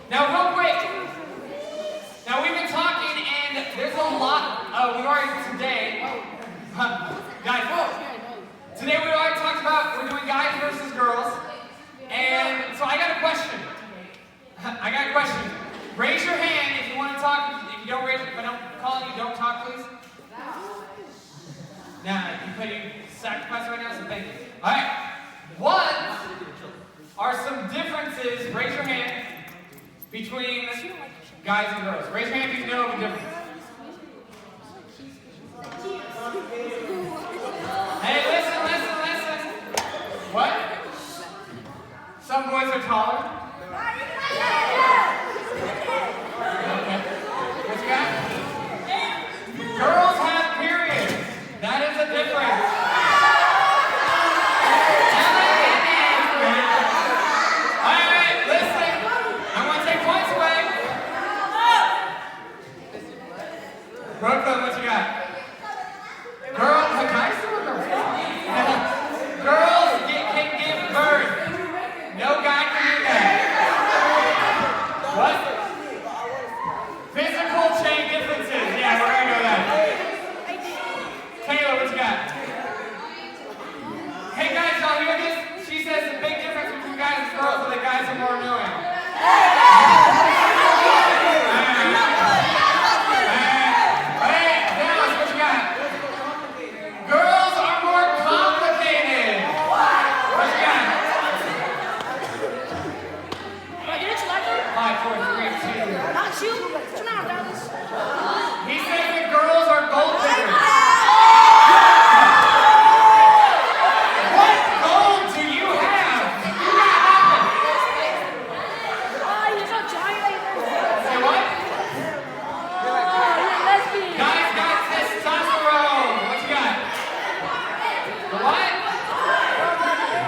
Now, real quick. Now, we've been talking, and there's a lot. We've already today. Guys, today we already talked about we're doing guys versus girls. And so I got a question. Raise your hand if you want to talk. If you don't raise it, if I don't call you, don't talk, please. Now, you putting sacrifice right now, so thank you. All right. What are some differences, raise your hand, between guys and girls? Raise your hand if you know the difference. Hey, listen. What? Some boys are taller. Okay. What you got? Girls have periods. That is a difference. Alright, listen. I want to take points away. Brooklyn, what you got? Girls, guys still girls. Girls can give birth. No guy can do that. What? Physical chain differences. Yeah, we're gonna go that. Taylor, what you got? Hey guys, y'all hear this? She says the big difference between guys and girls is that guys are more annoying. Hey, Dallas, what you got? Girls are more complicated. What you got? 5, 4, 3, 2. Not you. Come on, Dallas. He says that girls are gold diggers. What gold do you have? You got nothing. You're so giant. Say what? You're lesbian. Guys got testosterone. What you got? The what?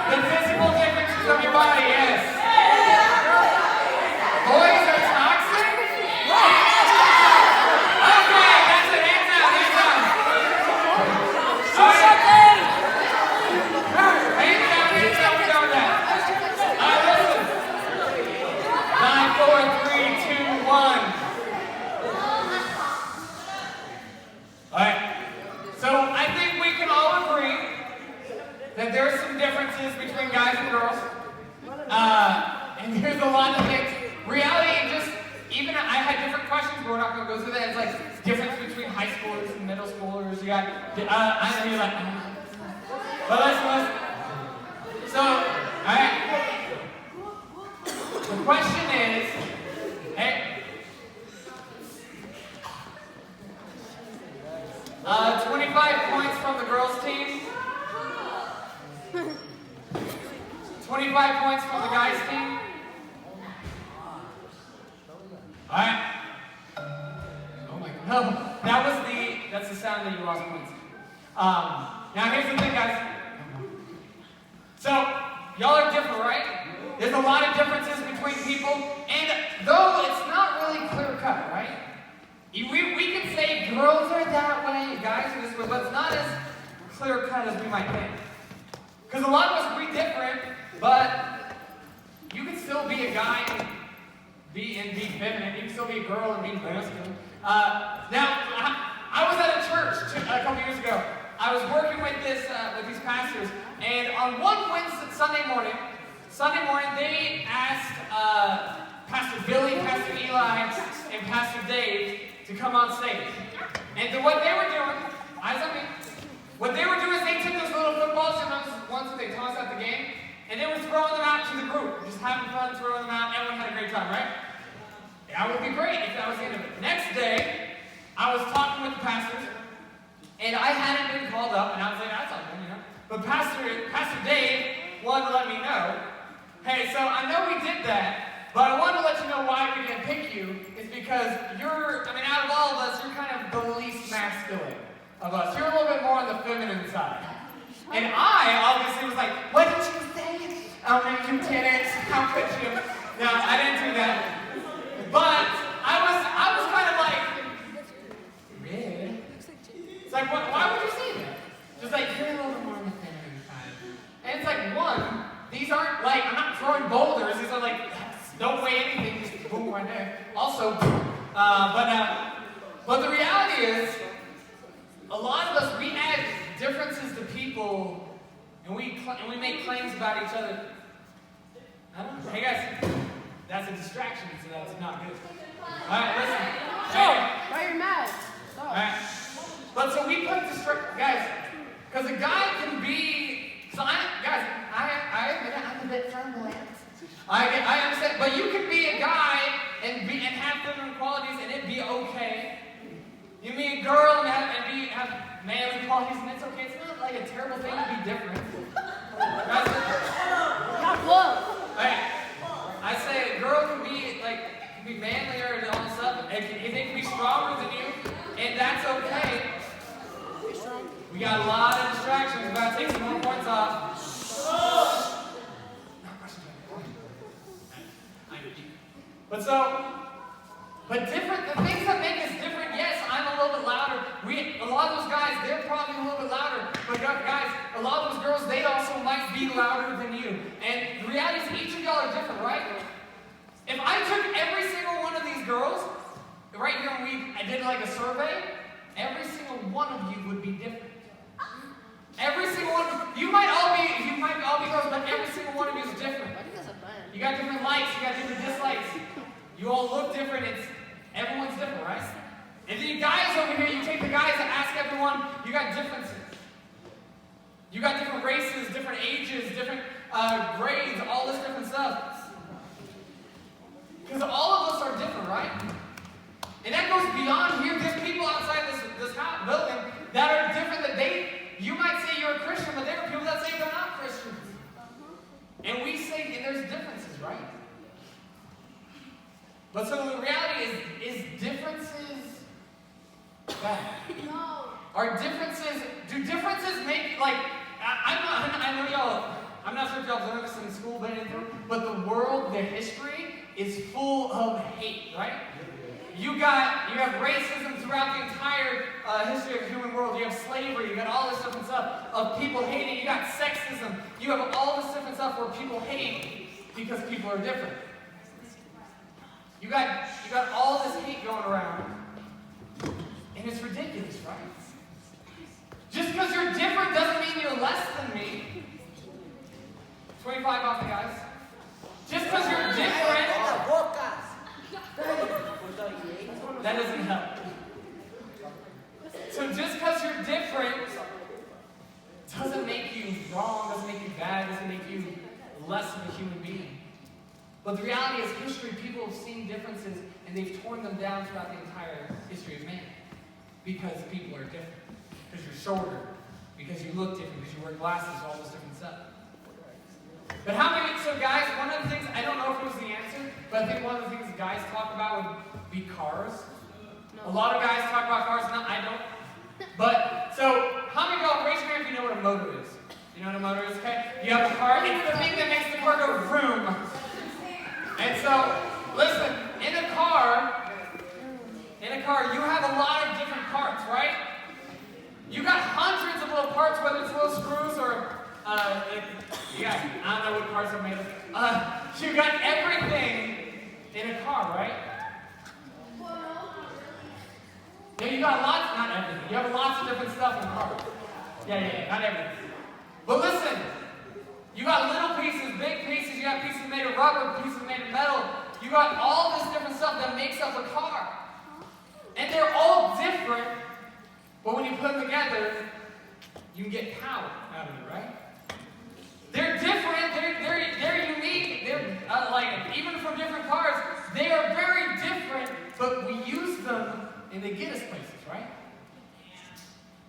The physical differences of your body, yes. Boys are toxic? Okay, that's it. Hands out. All right. Hands down. We're done with that. All right, listen. 9, 4, 3, 2, 1. All right. So I think we can all agree that there are some differences between guys and girls. And there's a lot of things. Reality, even I had different questions, but we're not going to go through that. It's like difference between high schoolers and middle schoolers. You got, I know you're like, but listen. So, all right. The question is, hey, 25 points from the girls' team. 25 points from the guys' team. All right. Oh my God. No, that's the sound that you lost points. Now here's the thing, guys. So, y'all are different, right? There's a lot of differences between people, and though it's not really clear cut, right? We can say girls are that way, guys are this way, but it's not as clear cut as we might think. Because a lot of us breed different, but you can still be a guy and be feminine. You can still be a girl and be masculine. Now, I was at a church a couple years ago. I was working with these pastors, and on one Sunday morning, they asked Pastor Billy, Pastor Eli, and Pastor Dave to come on stage. And so what they were doing, what they were doing is they took those little footballs, and those ones that they tossed out the game, and they were throwing them out to the group, just having fun throwing them out. Everyone had a great time, right? That would be great if that was the end of it. Next day, I was talking with the pastors, and I hadn't been called up, and I was like, that's all good, you know. But Pastor Dave wanted to let me know, hey, so I know we did that, but I wanted to let you know why we didn't pick you, is because out of all of us, you're kind of the least masculine of us. You're a little bit more on the feminine side. And I obviously was like, what did you say? Oh, no, you didn't. How could you? No, I didn't do that. But I was kind of like, really? It's like, why would you say that? Just like, you're a little bit more on the feminine side. And it's like, one, these aren't like, I'm not throwing boulders. These are like, don't weigh anything, just boom, ruined my day. Also, but the reality is, a lot of us, we add differences to people, and we make claims about each other. I don't know. Hey guys, that's a distraction, so that's not good. All right, listen. Why are you mad? All right. But so we put guys, because a guy can be. So I admit it, I'm a bit flamboyant. I understand, but you can be a guy and have feminine qualities, and it be okay. You meet a girl and have manly qualities, and it's okay. It's not like a terrible thing to be different. Guys, Not love. hey, I say a girl can be manlier and all this stuff, and they can be stronger than you, and that's okay. We got a lot of distractions. We're about to take some more points off. But different, the things that make us different, yes, I'm a little bit louder. A lot of those guys, they're probably a little bit louder. But guys, a lot of those girls, they also might be louder than you. And the reality is each of y'all are different, right? If I took every single one of these girls, right here, I did like a survey, every single one of you would be different. Every single one, you might all be girls, but every single one of you is different. You got different likes, you got different dislikes. You all look different, everyone's different, right? And then you guys over here, you take the guys and ask everyone, you got differences. You got different races, different ages, different grades, all this different stuff. Because all of us are different, right? And that goes beyond here. There's people outside this building that are different, you might say you're a Christian, but there are people that say they're not Christians. And we say, and there's differences, right? But so the reality is differences bad? No. Do differences make, I'm not sure if y'all learned this in school, but the world, the history, is full of hate, right? You have racism throughout the entire history of the human world. You have slavery. You got all this different stuff of people hating. You got sexism. You have all this different stuff where people hate because people are different. You got all this hate going around, and it's ridiculous, right? Just because you're different doesn't mean you're less than me. 25 off the guys. Just because you're different. That doesn't help. So just because you're different doesn't make you wrong, doesn't make you bad, doesn't make you less of a human being. But the reality is history, people have seen differences and they've torn them down throughout the entire history of man. Because people are different. Because you're shorter. Because you look different. Because you wear glasses, all this different stuff. But so guys, one of the things, I don't know if it was the answer, but I think one of the things guys talk about would be cars. No. A lot of guys talk about cars, no, I don't. But, so, how many of y'all, raise your hand if you know what a motor is? You know what a motor is, okay? You have a car, it's the thing that makes the car go vroom. And so, listen, in a car, you have a lot of different parts, right? You got hundreds of little parts, whether it's little screws or, I don't know what cars are made of. You got everything in a car, right? Yeah, you got lots, not everything. You have lots of different stuff in a car. Yeah, not everything. But listen, you got little pieces, big pieces, you got pieces made of rubber, pieces made of metal. You got all this different stuff that makes up a car. And they're all different, but when you put them together, you can get power out of it, right? They're different, they're unique, they're even from different cars, they are very different, but we use them and they get us places, right?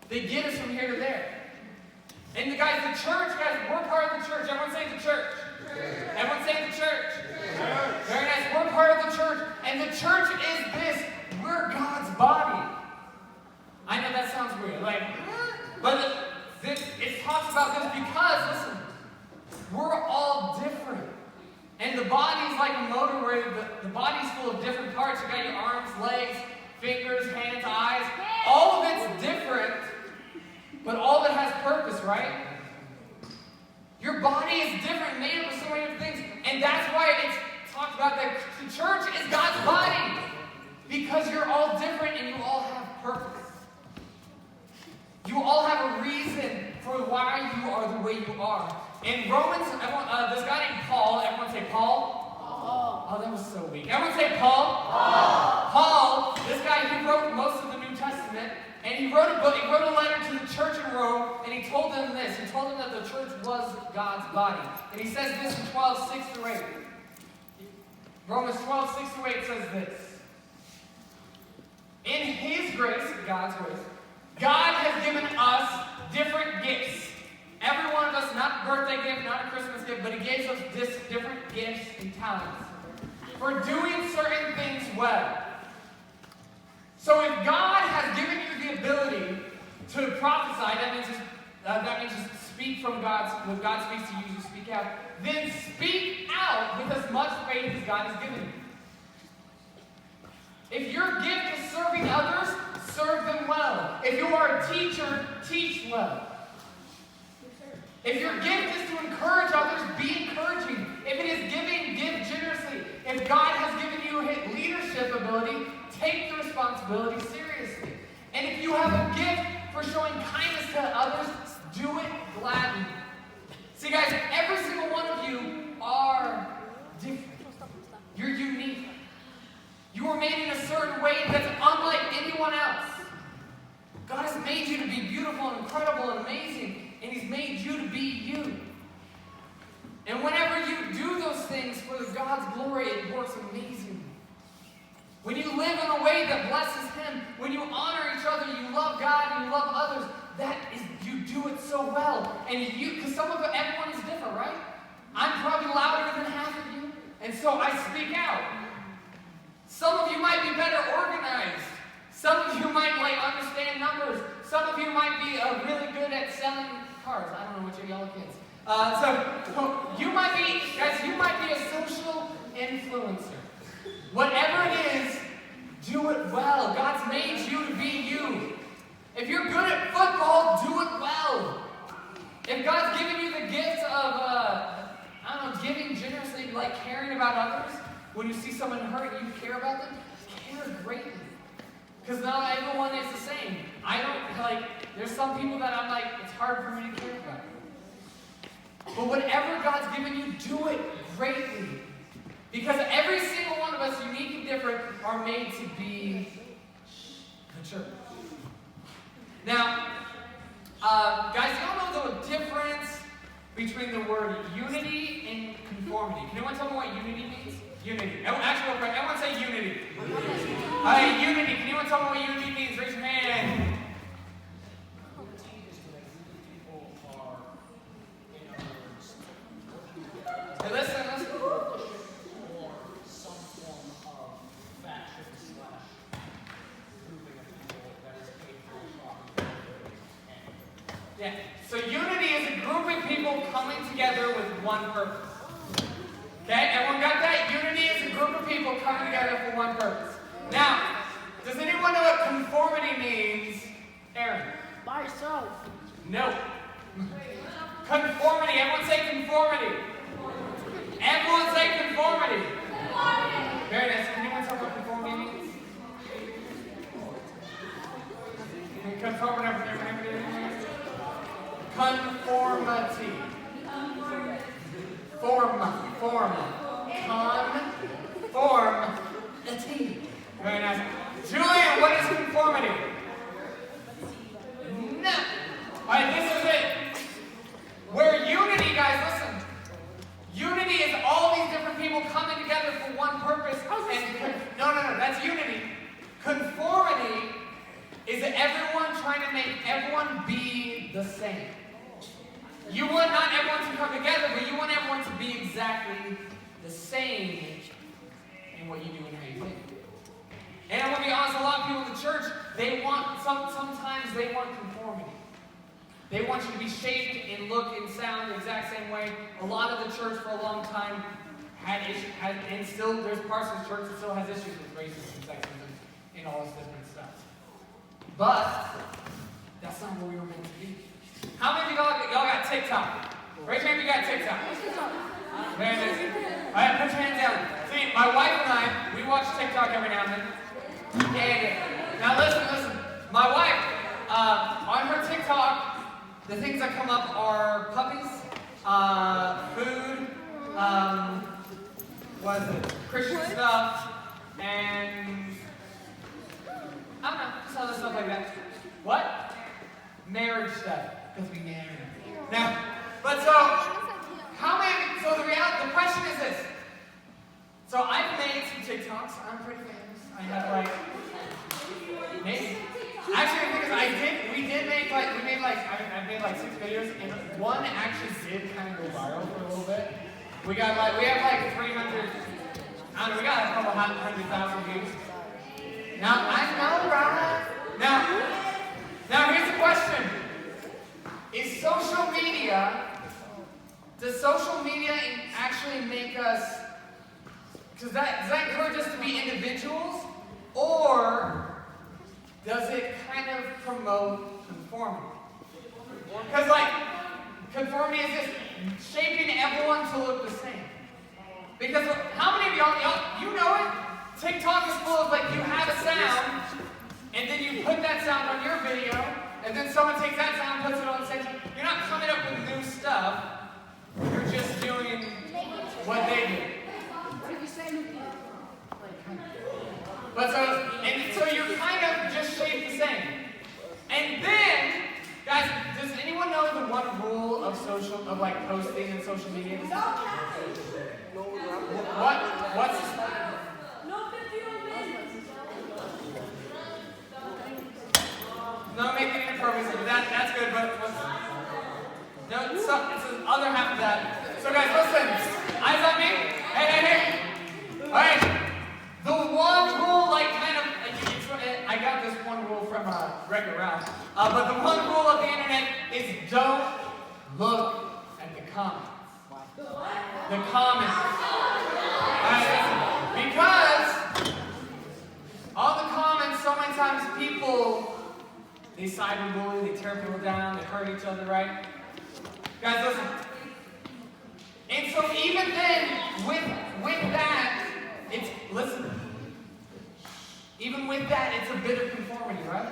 They get us from here to there. And the church, we're part of the church. Everyone say the church. Everyone say the church. Very nice, we're part of the church. And the church is this, we're God's body. I know that sounds weird, but it talks about this because, listen, we're all different. And the body's like a motor where the body's full of different parts. You got your arms, legs, fingers, hands, eyes. All of it's different, but all of it has purpose, right? Your body is different, made up of so many different things. And that's why it's talked the church is God's body because you're all different and you all have purpose. You all have a reason for why you are the way you are. In Romans, this guy named Paul, everyone say Paul? Paul. Oh, that was so weak. Everyone say Paul? Paul. Paul, this guy, he wrote most of the New Testament, and he wrote a book, he wrote a letter to the church in Rome, and he told them this. He told them that the church was God's body. And he says this in 12:6-8. Romans 12:6-8 says this. In His grace, God's grace, God has given us different gifts. Every one of us, not a birthday gift, not a Christmas gift, but He gives us different gifts and talents for doing certain things well. So if God has given you the ability to prophesy, that means just speak from when God speaks to you, you speak out. Then speak out with as much faith as God has given you. If your gift is serving others, serve them well. If you are a teacher, teach well. If your gift is to encourage others, be encouraging. If it is giving, give generously. If God has given you leadership ability, take the responsibility seriously. And if you have a gift for showing kindness to others, do it gladly. See, guys, every single one of you are different. You're unique. You were made in a certain way that's unlike anyone else. God has made you to be beautiful and incredible and amazing, and He's made you to be you. And whenever you do those things for God's glory, it works amazingly. When you live in a way that blesses Him, when you honor each other, you love God and you love others, you do it so well. And because everyone is different, right? I'm probably louder than half of you, and so I speak out. Some of you might be better organized. Some of you might understand numbers. Some of you might be really good at selling cars. I don't know what your yellow kids. So you might be a social influencer. Whatever it is, do it well. God's made you to be you. If you're good at football, do it well. If God's given you the gift of, giving generously, caring about others, when you see someone hurt and you care about them, care greatly. Because not everyone is the same. There's some people that I'm it's hard for me to care about. But whatever God's given you, do it greatly. Because every single one of us, unique and different, are made to be the church. Now, guys, y'all know the difference between the word unity and conformity. Can anyone tell me what unity means? Unity. Actually, everyone say unity. Unity. Can anyone tell me what unity means? Raise your hand. Hey, listen. Or some form of faction / grouping of people that is capable of talking. Yeah. So unity is a group of people coming together with one purpose. Okay, everyone got that? Unity is a group of people coming together for one purpose. Now, does anyone know what conformity means? Aaron? By yourself. No. Conformity. Everyone say conformity. Everyone say conformity. Very nice. Can anyone tell what conformity means? Conformity. Conformity. Very nice. Julian, what is conformity? No. Alright, this is it. Where unity, guys, listen. Unity is all these different people coming together for one purpose. No, that's unity. Conformity is everyone trying to make everyone be the same. You want not everyone to come together, but you want everyone to be exactly the same in what you do and how you think. And I'm going to be honest, a lot of people in the church, sometimes they want conformity. They want you to be shaped and look and sound the exact same way. A lot of the church for a long time and still there's parts of the church that still has issues with racism and sexism and all this different stuff. But that's not where we were meant to be. How many of y'all got TikTok? Raise your hand if you got TikTok. Very nice. All right, put your hands down. See, my wife and I, we watch TikTok every now and then. And now listen. My wife, on her TikTok, the things that come up are puppies, food, what is it? Christian stuff, and I don't know, just other stuff like that. What? Marriage stuff, because we married. Now, but so, the question is this. So I've made some TikToks. I'm pretty famous. I have like, maybe. Actually, because I made like 6 videos, and one actually did kind of go viral for a little bit. We have like 300, I don't know, we got a couple 100,000 views. Now, I know, right? Now here's the question. Does social media actually make us, does that encourage us to be individuals, or does it kind of promote conformity? Because like, conformity is just shaping everyone to look the same. Because how many of y'all, you know it, TikTok is full of like, you have a sound, and then you put that sound on your video, and then someone takes that sound and puts it on the same time. You're not coming up with new stuff, you're just doing what they do. But so you're kind of just shaped the same. And then, guys, does anyone know the one rule of like posting and social media? What's no making it perfect. That's good, but it's the other half of that. So guys, listen. Eyes on me. Hey. All right. The one rule, like I got this one rule from Wreck-It Ralph. But the one rule of the internet is don't look at the comments. The comments. Because all the comments, so many times people, they cyberbully, they tear people down, they hurt each other, right? Guys, listen. And so even then, with that, even with that, it's a bit of conformity, right?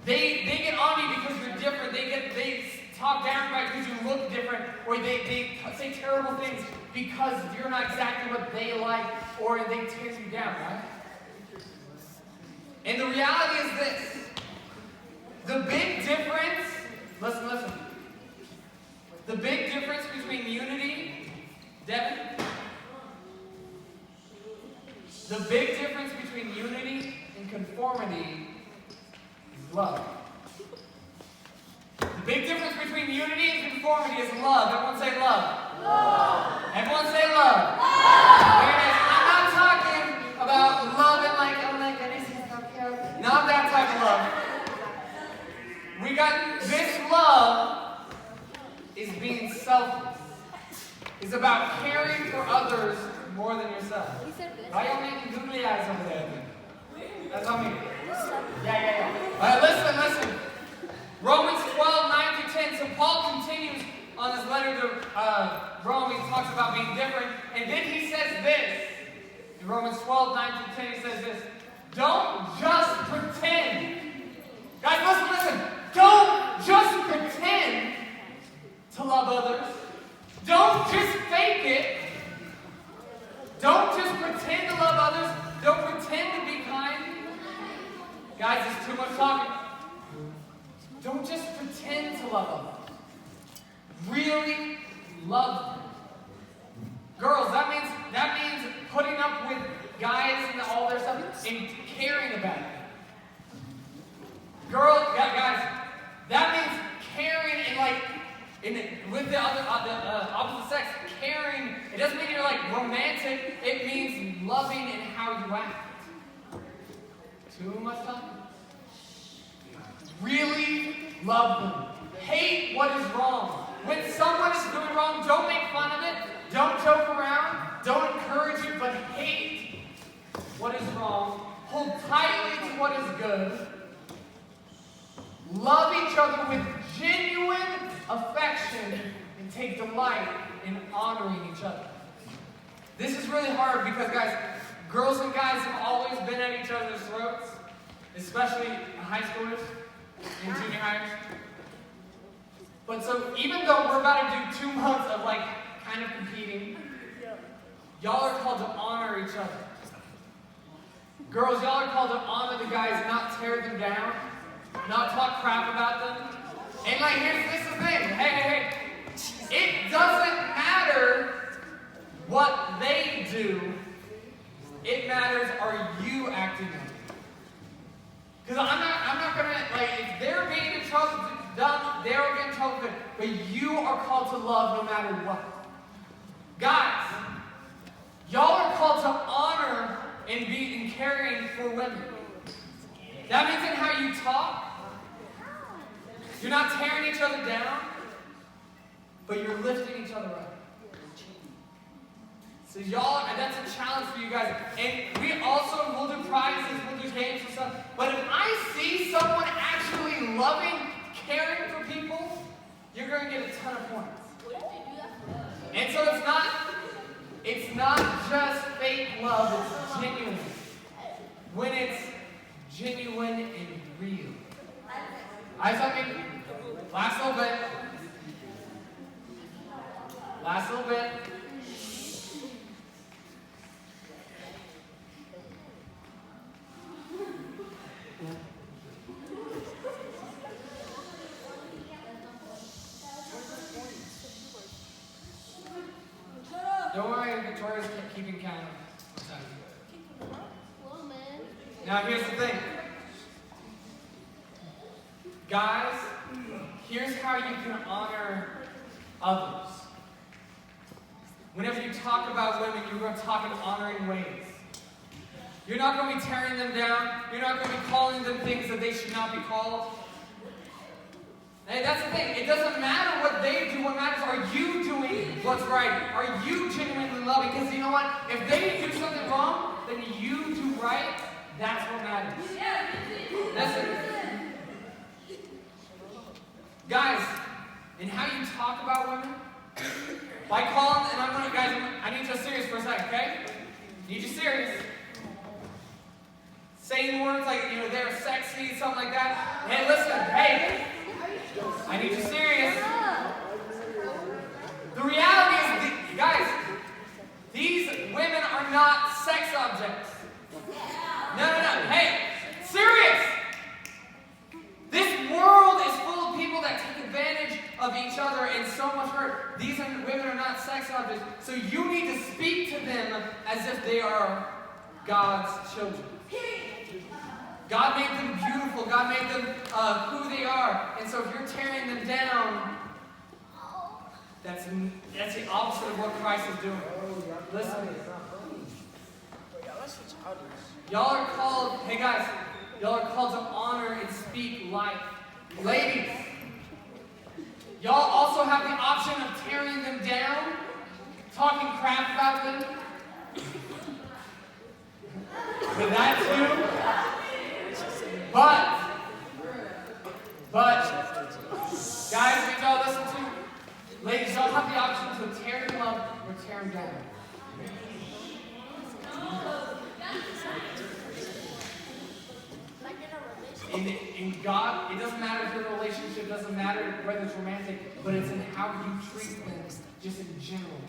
They get on you because you're different. They talk down about you because you look different, or they say terrible things because you're not exactly what they like, or they tear you down, right? And the reality is this. The big difference, listen. The big difference between unity, Devin, the big difference between unity and conformity is love. The big difference between unity and conformity is love. Everyone say love. Love. Everyone say love. Love. I'm not talking about love and like, oh my goodness, he's so cute. Not that type of love. We got this love is being selfless. It's about caring for others more than yourself. Why are you making googly eyes over there? That's on me. Yeah. All right, listen. Romans 12:9-10. So Paul continues on his letter to Rome. He talks about being different. And then he says this. In Romans 12:9-10, he says this. Don't just pretend. Guys, listen. Don't just pretend to love others. Don't just fake it. Don't just pretend to love others. Don't pretend to be kind. Guys, it's too much talking. Don't just pretend to love others. Really love them. Girls, that means putting up with guys and all their stuff and caring about them. Girls, guys, that means caring and with the opposite sex, caring. It doesn't mean you're like romantic. It means loving in how you act. Too much talking. Really love them. Hate what is wrong. When someone is doing wrong, don't make fun of it. Don't joke around. Don't encourage it, but hate what is wrong. Hold tightly to what is good. Love each other with genuine affection and take delight in honoring each other. This is really hard because, guys, girls and guys have always been at each other's throats, especially high schoolers and junior hires. But so even though we're about to do 2 months of like kind of competing, y'all are called to honor each other. Girls, y'all are called to honor the guys, not tear them down, not talk crap about them. And like, this is the thing. Hey. It doesn't matter what they do. It matters, are you acting on it? Because I'm not gonna, like, if they're being in trouble, they'll get in trouble, but you are called to love no matter what. Guys, y'all are called to honor and be caring for women. That means in how you talk. You're not tearing each other down, but you're lifting each other up. So y'all, and that's a challenge for you guys. And we also will do prizes, we'll do games and stuff. But if I see someone actually loving, caring for people, you're going to get a ton of points. And so it's not just fake love, it's genuine. When it's genuine and real. I have something. Last little bit. Last little bit. Don't worry, Victoria's keeping count of time. Now here's the thing. Guys, here's how you can honor others. Whenever you talk about women, you're going to talk in honoring ways. You're not going to be tearing them down. You're not going to be calling them things that they should not be called. And that's the thing. It doesn't matter what they do. What matters, are you doing what's right? Are you genuinely loving? Because you know what? If they do something wrong, then you do right. That's what matters. Listen. Guys, in how you talk about women, by calling, and I'm gonna, guys, I need you serious for a second, okay? Need you serious. Saying words like, they're sexy, something like that. Hey, listen, hey, I need you serious. The reality is, guys, these women are not sex objects. No. Hey, serious. This world is full of people that take advantage of each other and so much hurt. These women are not sex objects. So you need to speak to them as if they are God's children. God made them beautiful. God made them who they are. And so if you're tearing them down, that's the opposite of what Christ is doing. Listen. Y'all are called, hey guys, y'all are called to honor and speak life. Ladies, y'all also have the option of tearing them down, talking crap about them. With that too. But, guys, did y'all listen to? Ladies, y'all have the option to tear them up or tear them down. In God, it doesn't matter if your relationship, doesn't matter whether it's romantic, but it's in how you treat them, just in general.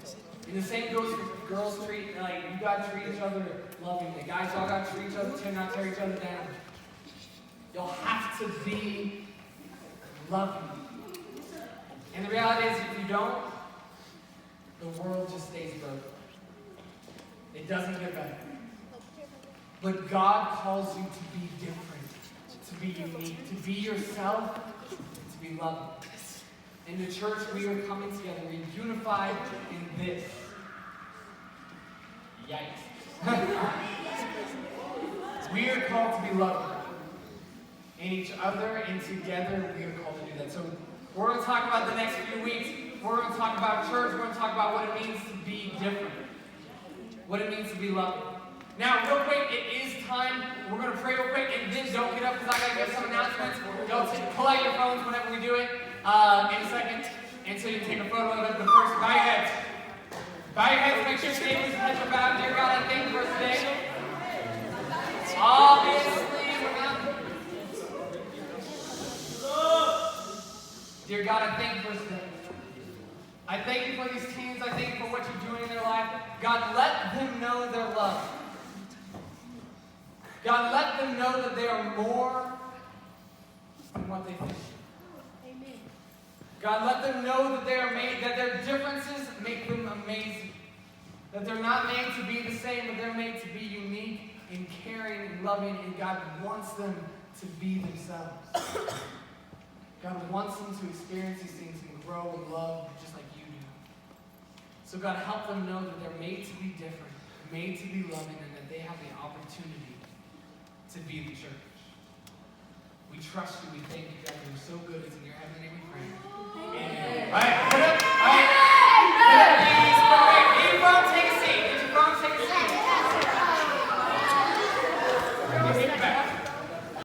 And the same goes for girls treat, like, you gotta treat each other lovingly. Guys, y'all gotta treat each other, not tear each other down. Y'all have to be loving. And the reality is, if you don't, the world just stays broken. It doesn't get better. But God calls you to be different. To be unique, to be yourself, to be loving. In the church, we are coming together. We're unified in this. Yikes. We are called to be loving. In each other and together, we are called to do that. So we're going to talk about the next few weeks. We're going to talk about church. We're going to talk about what it means to be different. What it means to be loving. Now, real quick, it is time. We're going to pray real quick, and then don't get up because I got to give some announcements. Don't pull out your phones whenever we do it in a second. And so you can take a photo of it. But first, bow your heads. Bow your heads, make sure your neighbors' heads are bowed. Dear God, I thank you for today. Obviously, we're not. Dear God, I thank you for today. I thank you for these teens. I thank you for what you're doing in their life. God, let them know their love. God, let them know that they are more than what they think. Amen. God, let them know that they are made, that their differences make them amazing. That they're not made to be the same, but they're made to be unique and caring and loving, and God wants them to be themselves. God wants them to experience these things and grow and love just like you do. So God, help them know that they're made to be different, made to be loving, and that they have the opportunity to be the church. We trust you. We thank you, God. You're so good. It's in your heavenly name we pray. Amen. All right, put up.